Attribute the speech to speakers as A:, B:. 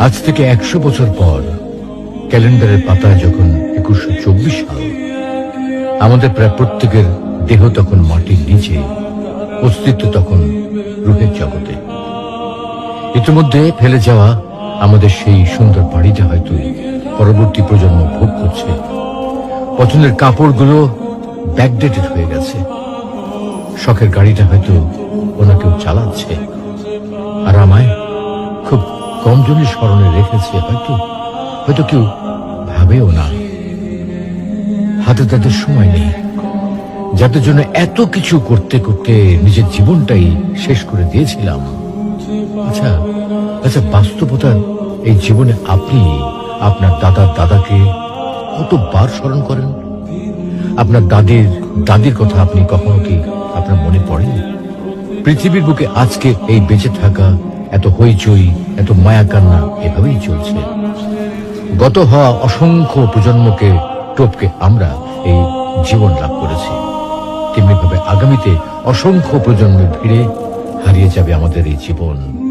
A: আজ থেকে 100 বছর পর ক্যালেন্ডারের পাতায় যখন 2124 সাল, আমাদের প্রায় প্রত্যেকের দেহ তখন মাটির নিচে, অস্তিত্ব তখন রূহের জগতে। ইতিমধ্যে ফেলে যাওয়া আমাদের সেই সুন্দর বাড়িটা হয়তো পরবর্তী প্রজন্ম ভোগ করছে। পছন্দের কাপড়গুলো ব্যাকডেটেড হয়ে গেছে। শখের গাড়িটা হয়তো ওনা কেউ চালাচ্ছে, আর আমায় খুব কম জনের স্মরণে রেখেছে হয়তো হয়তো কেউ ভাবেও না। হাতে তাদের সময় নেই, যাদের জন্য এত কিছু করতে করতে নিজের জীবনটাই শেষ করে দিয়েছিলাম। আচ্ছা আচ্ছা, বাস্তবতার এই জীবনে আপনি আপনার দাদার দাদাকে কতবার স্মরণ করেন? আপনার দাদির কথা আপনি কখনো কি আপনার মনে পড়ে? পৃথিবীর বুকে আজকে এই বেঁচে থাকা, এত হইচই, এত মায়া কান্না এভাবেই চলছে। গত হওয়া অসংখ্য প্রজন্মকে টপকে আমরা এই জীবন লাভ করেছি। তেমনিভাবে আগামীতে অসংখ্য প্রজন্মের ভিড়ে হারিয়ে যাবে আমাদের এই জীবন।